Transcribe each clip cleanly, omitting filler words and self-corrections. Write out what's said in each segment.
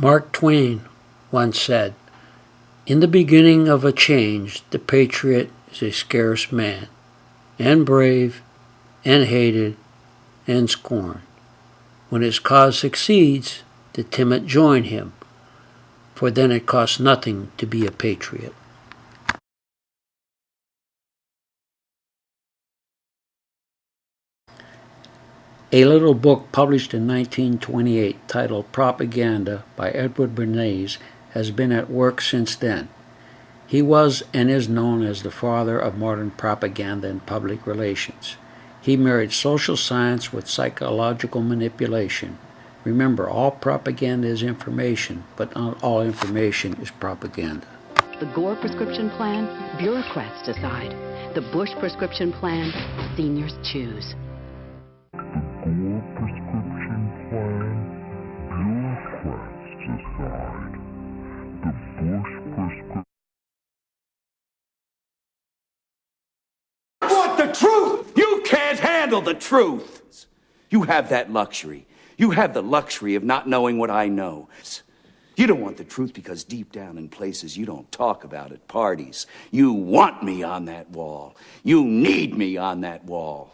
Mark Twain once said, "In the beginning of a change, the patriot is a scarce man, and brave, and hated, and scorned. When his cause succeeds, the timid join him, for then it costs nothing to be a patriot." A little book published in 1928 titled Propaganda by Edward Bernays has been at work since then. He was and is known as the father of modern propaganda and public relations. He married social science with psychological manipulation. Remember, all propaganda is information, but not all information is propaganda. The Gore prescription plan, bureaucrats decide. The Bush prescription plan, seniors choose. Gore prescription plan, bureaucrats decide. The Bush prescription. Want the truth? You can't handle the truth. You have that luxury. You have the luxury of not knowing what I know. You don't want the truth because deep down in places you don't talk about at parties, you want me on that wall. You need me on that wall.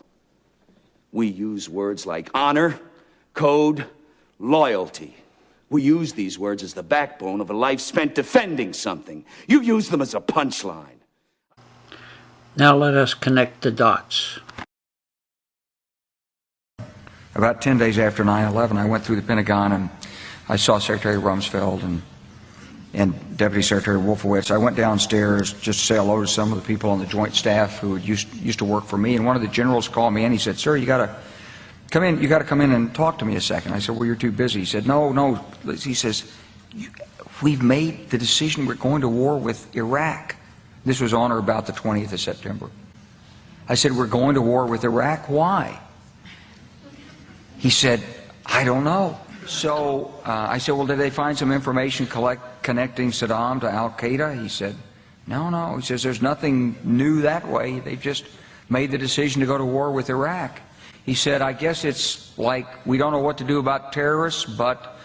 We use words like honor, code, loyalty. We use these words as the backbone of a life spent defending something. You use them as a punchline. Now let us connect the dots. About 10 days after 9/11, I went through the Pentagon and I saw Secretary Rumsfeld and Deputy Secretary Wolfowitz. I went downstairs just to say hello to some of the people on the Joint Staff who used to work for me, and one of the generals called me and he said, "Sir, you got to come in and talk to me a second." I said, "Well, you're too busy." He said, No. He says, "We've made the decision. We're going to war with Iraq." This was on or about the 20th of September. I said, "We're going to war with Iraq. Why?" He said, "I don't know." So I said, "Well, did they find some information connecting Saddam to Al-Qaeda?" He said, No. He says, "There's nothing new that way. They've just made the decision to go to war with Iraq." He said, "I guess it's like we don't know what to do about terrorists, but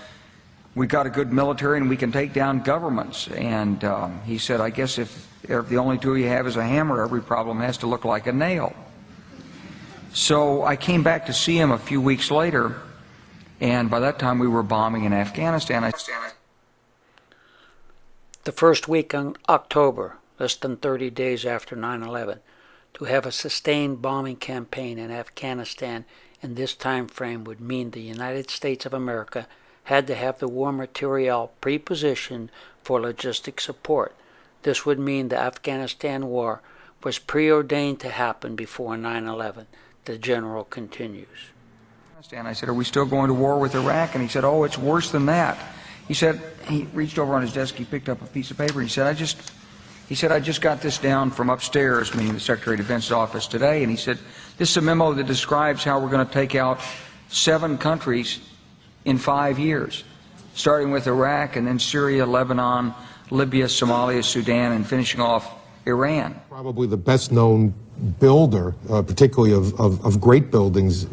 we've got a good military and we can take down governments." And he said, "I guess if the only tool you have is a hammer, every problem has to look like a nail." So I came back to see him a few weeks later, and by that time we were bombing in Afghanistan. The first week in October, less than 30 days after 9/11, to have a sustained bombing campaign in Afghanistan in this time frame would mean the United States of America had to have the war material pre-positioned for logistic support. This would mean the Afghanistan war was preordained to happen before 9/11. The general continues. And I said, "Are we still going to war with Iraq?" And he said, "Oh, it's worse than that." He said, he reached over on his desk, he picked up a piece of paper, and he said, I just got this down from upstairs," meaning the Secretary of Defense's office today, and he said, "This is a memo that describes how we're going to take out 7 countries in 5 years, starting with Iraq and then Syria, Lebanon, Libya, Somalia, Sudan, and finishing off Iran." Probably the best known builder, particularly of great buildings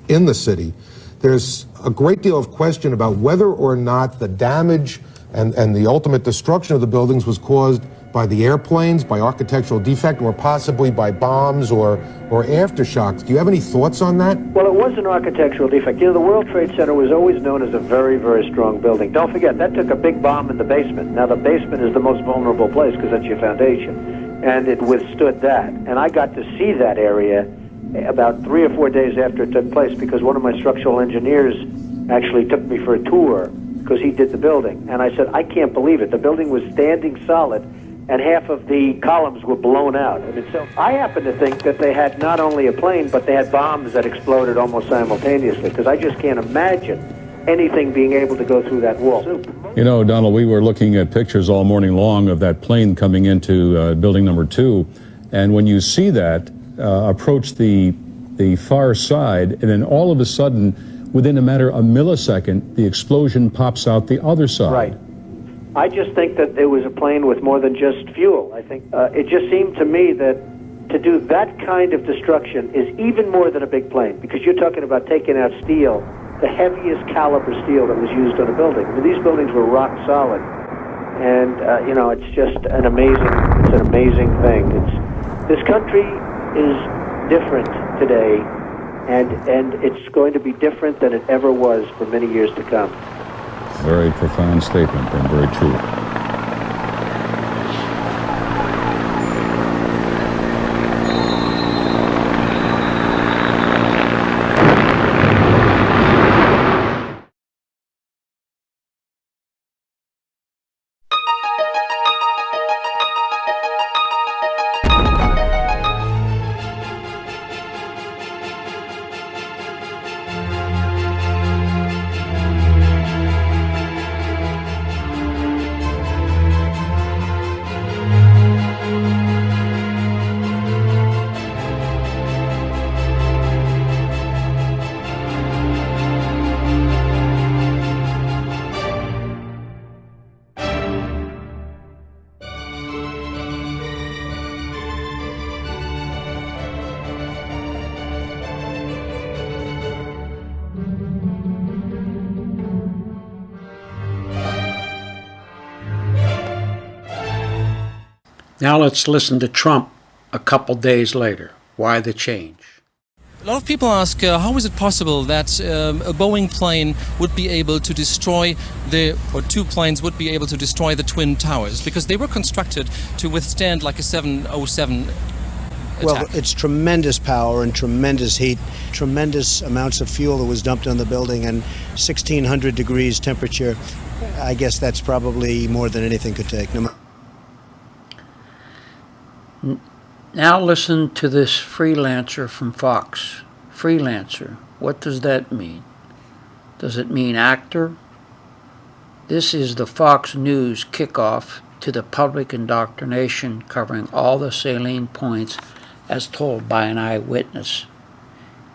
in the city. There's a great deal of question about whether or not the damage and the ultimate destruction of the buildings was caused by the airplanes, by architectural defect, or possibly by bombs or aftershocks. Do you have any thoughts on that? Well, it was an architectural defect. You know, the World Trade Center was always known as a very, very strong building. Don't forget, that took a big bomb in the basement. Now, the basement is the most vulnerable place because that's your foundation. And it withstood that. And I got to see that area about 3 or 4 days after it took place because one of my structural engineers actually took me for a tour because he did the building. And I said, I can't believe it. The building was standing solid and half of the columns were blown out. And so I happen to think that they had not only a plane, but they had bombs that exploded almost simultaneously because I just can't imagine anything being able to go through that wall. You know, Donald, we were looking at pictures all morning long of that plane coming into building number 2, and when you see that approach the far side, and then all of a sudden, within a matter of a millisecond, the explosion pops out the other side. Right. I just think that it was a plane with more than just fuel. I think it just seemed to me that to do that kind of destruction is even more than a big plane, because you're talking about taking out steel the heaviest caliber steel that was used on a building. I mean, these buildings were rock solid, and it's just an amazing thing. This country is different today, and it's going to be different than it ever was for many years to come. Very profound statement and very true. Now let's listen to Trump a couple days later. Why the change? A lot of people ask, how is it possible that a Boeing plane would be able to destroy or two planes would be able to destroy the Twin Towers? Because they were constructed to withstand like a 707 attack. Well, it's tremendous power and tremendous heat, tremendous amounts of fuel that was dumped on the building, and 1,600 degrees temperature. I guess that's probably more than anything could take. Now listen to this freelancer from Fox. Freelancer, what does that mean? Does it mean actor? This is the Fox News kickoff to the public indoctrination covering all the salient points as told by an eyewitness.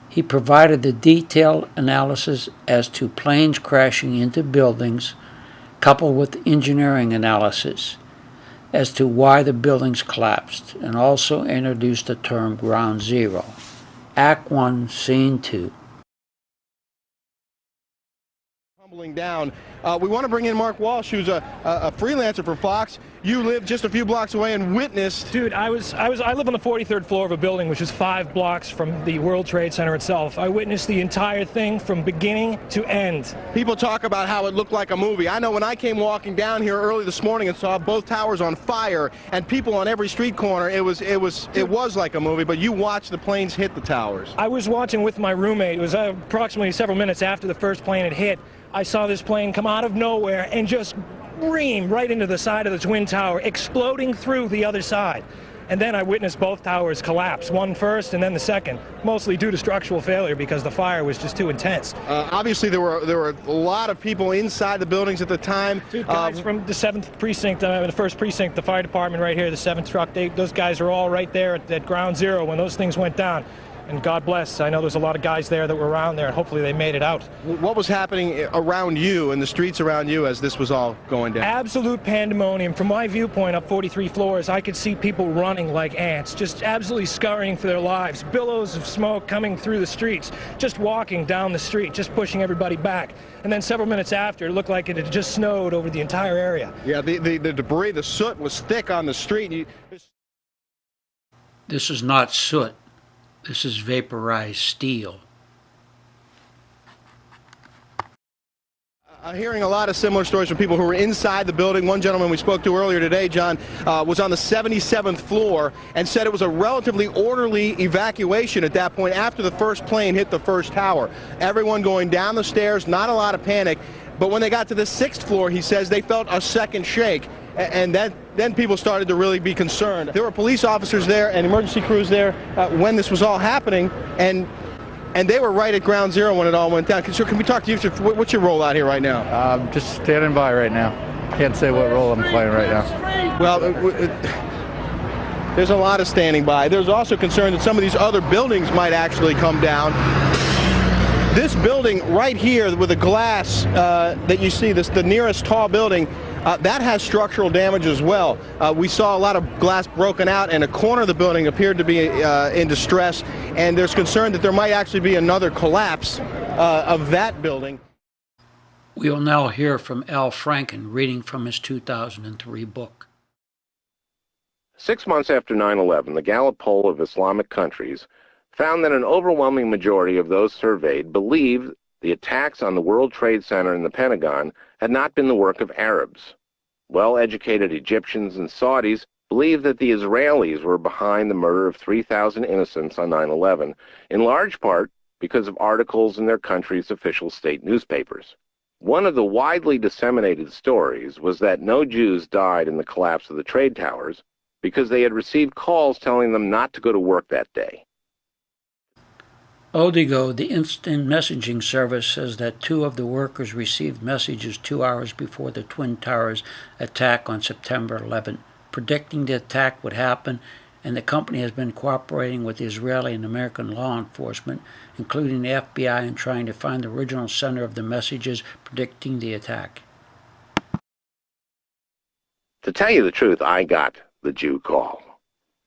He provided the detailed analysis as to planes crashing into buildings, coupled with engineering analysis as to why the buildings collapsed, and also introduced the term Ground Zero. Act 1, Scene 2. Tumbling down. We want to bring in Mark Walsh, who's a freelancer for Fox. You live just a few blocks away and witnessed. Dude, I live on the 43rd floor of a building which is 5 blocks from the World Trade Center itself. I witnessed the entire thing from beginning to end. People talk about how it looked like a movie. I know when I came walking down here early this morning and saw both towers on fire and people on every street corner, it was like a movie. But you watched the planes hit the towers. I was watching with my roommate. It was approximately several minutes after the first plane had hit. I saw this plane come out of nowhere and just ream right into the side of the Twin Tower, exploding through the other side. And then I witnessed both towers collapse, one first and then the second, mostly due to structural failure because the fire was just too intense. Obviously, there were a lot of people inside the buildings at the time. Dude, guys from the 7th precinct, the 1st precinct, the fire department right here, the 7th truck, those guys are all right there at Ground Zero when those things went down. And God bless, I know there's a lot of guys there that were around there, and hopefully they made it out. What was happening around you, in the streets around you, as this was all going down? Absolute pandemonium. From my viewpoint up 43 floors, I could see people running like ants, just absolutely scurrying for their lives. Billows of smoke coming through the streets, just walking down the street, just pushing everybody back. And then several minutes after, it looked like it had just snowed over the entire area. Yeah, the debris, the soot was thick on the street. This is not soot. This is vaporized steel. Hearing a lot of similar stories from people who were inside the building. One gentleman we spoke to earlier today, John, was on the 77th floor and said it was a relatively orderly evacuation at that point after the first plane hit the first tower. Everyone going down the stairs, not a lot of panic. But when they got to the 6th floor, he says they felt a second shake. And then people started to really be concerned. There were police officers there and emergency crews there when this was all happening, and they were right at Ground Zero when it all went down. So can we talk to you? What's your role out here right now? I'm just standing by right now. Can't say what role I'm playing right now. Well, there's a lot of standing by. There's also concern that some of these other buildings might actually come down. This building right here with the glass that you see, the nearest tall building, that has structural damage as well. We saw a lot of glass broken out, and a corner of the building appeared to be in distress. and there's concern that there might actually be another collapse of that building. We will now hear from Al Franken reading from his 2003 book. 6 months after 9/11, the Gallup poll of Islamic countries found that an overwhelming majority of those surveyed believed the attacks on the World Trade Center and the Pentagon had not been the work of Arabs. Well-educated Egyptians and Saudis believed that the Israelis were behind the murder of 3,000 innocents on 9/11, in large part because of articles in their country's official state newspapers. One of the widely disseminated stories was that no Jews died in the collapse of the trade towers because they had received calls telling them not to go to work that day. Odigo, the instant messaging service, says that 2 of the workers received messages 2 hours before the Twin Towers attack on September 11, predicting the attack would happen, and the company has been cooperating with Israeli and American law enforcement, including the FBI, in trying to find the original sender of the messages predicting the attack. To tell you the truth, I got the Jew call.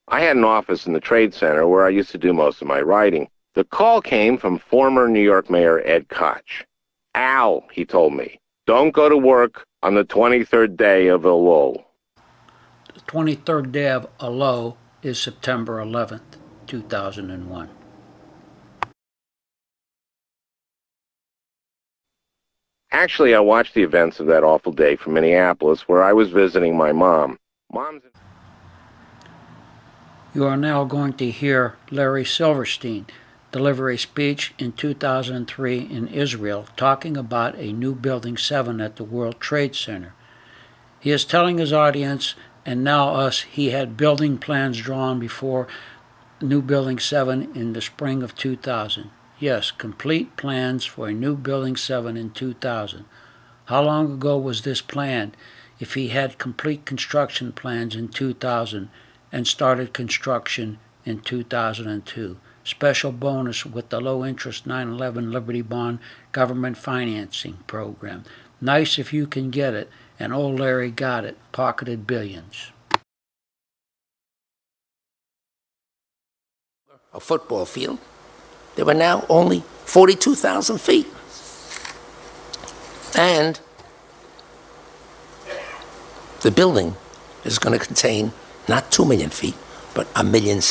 I had an office in the Trade Center where I used to do most of my writing. The call came from former New York Mayor Ed Koch. Al, he told me, don't go to work on the 23rd day of Elul. The 23rd day of Elul is September 11th, 2001. Actually, I watched the events of that awful day from Minneapolis, where I was visiting my mom. You are now going to hear Larry Silverstein deliver a speech in 2003 in Israel talking about a new Building 7 at the World Trade Center. He is telling his audience, and now us, he had building plans drawn before new Building 7 in the spring of 2000. Yes, complete plans for a new Building 7 in 2000. How long ago was this planned if he had complete construction plans in 2000 and started construction in 2002? Special bonus with the low-interest 9/11 Liberty Bond government financing program. Nice if you can get it, and old Larry got it, pocketed billions. A football field. There were now only 42,000 feet. And the building is going to contain not 2 million feet, but 1.7 million.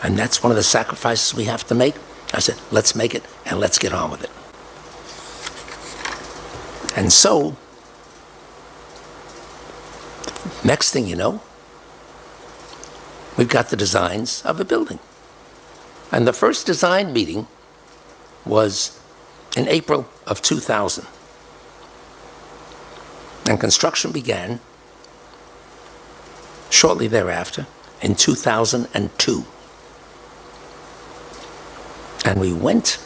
And that's one of the sacrifices we have to make. I said, let's make it and let's get on with it. And so, next thing you know, we've got the designs of the building. And the first design meeting was in April of 2000. And construction began shortly thereafter in 2002. And we went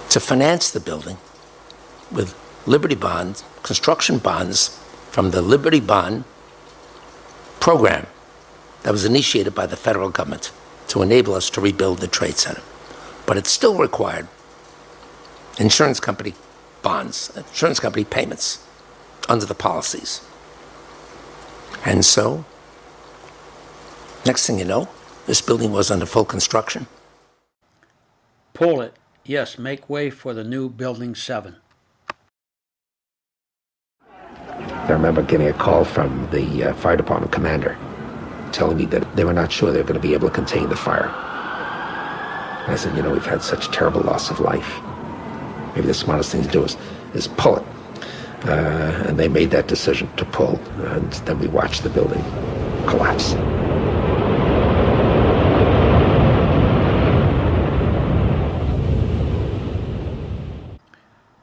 to finance the building with Liberty bonds, construction bonds from the Liberty Bond program that was initiated by the federal government to enable us to rebuild the Trade Center. But it still required insurance company bonds, insurance company payments under the policies. And so, next thing you know, this building was under full construction. Pull it. Yes, make way for the new Building 7. I remember getting a call from the fire department commander telling me that they were not sure they were going to be able to contain the fire. And I said, you know, we've had such terrible loss of life. Maybe the smartest thing to do is pull it. And they made that decision to pull, and then we watched the building collapse.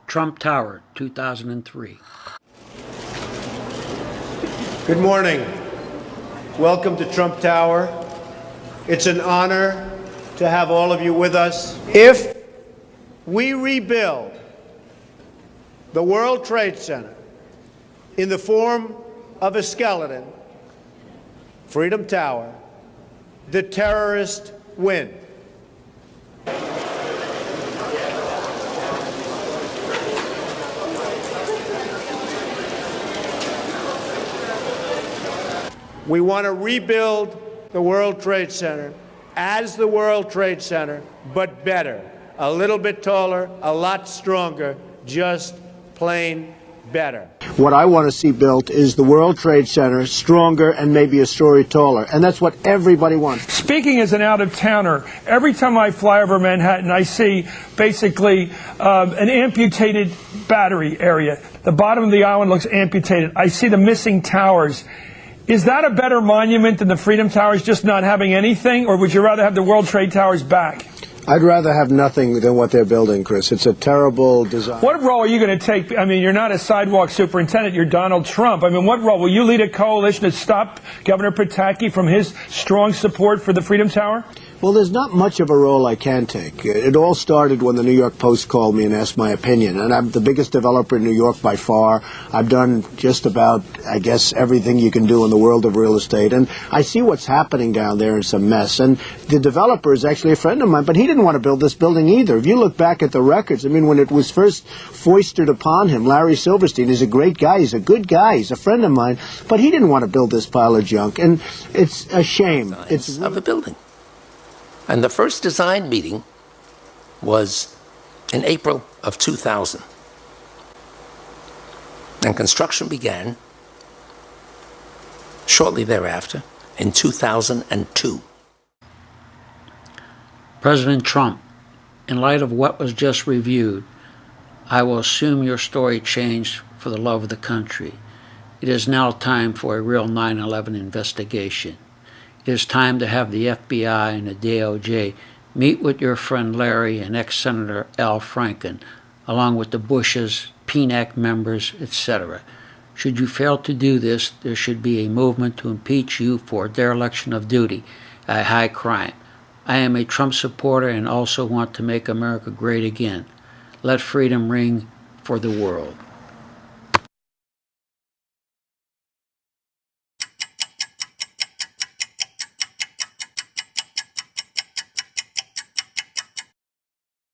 Trump Tower, 2003. Good morning. Welcome to Trump Tower. It's an honor to have all of you with us. If we rebuild the World Trade Center in the form of a skeleton, Freedom Tower, the terrorists win. We want to rebuild the World Trade Center as the World Trade Center, but better. A little bit taller, a lot stronger, just plain better. What I want to see built is the World Trade Center stronger and maybe a story taller. And that's what everybody wants. Speaking as an out-of-towner, every time I fly over Manhattan, I see basically an amputated battery area. The bottom of the island looks amputated. I see the missing towers. Is that a better monument than the Freedom Towers just not having anything, or would you rather have the World Trade Towers back? I'd rather have nothing than what they're building, Chris. It's a terrible design. What role are you going to take? I mean, you're not a sidewalk superintendent. You're Donald Trump. I mean, what role? Will you lead a coalition to stop Governor Pataki from his strong support for the Freedom Tower? Well, there's not much of a role I can take. It all started when the New York Post called me and asked my opinion. And I'm the biggest developer in New York by far. I've done just about, I guess, everything you can do in the world of real estate. And I see what's happening down there. It's a mess. And the developer is actually a friend of mine, but he didn't want to build this building either. If you look back at the records, I mean, when it was first foisted upon him, Larry Silverstein is a great guy. He's a good guy. He's a friend of mine. But he didn't want to build this pile of junk. And it's a shame. It's of a building. And the first design meeting was in April of 2000. And construction began shortly thereafter in 2002. President Trump, in light of what was just reviewed, I will assume your story changed for the love of the country. It is now time for a real 9/11 investigation. It is time to have the FBI and the DOJ meet with your friend Larry and ex-Senator Al Franken, along with the Bushes, PNAC members, etc. Should you fail to do this, there should be a movement to impeach you for dereliction of duty, a high crime. I am a Trump supporter and also want to make America great again. Let freedom ring for the world.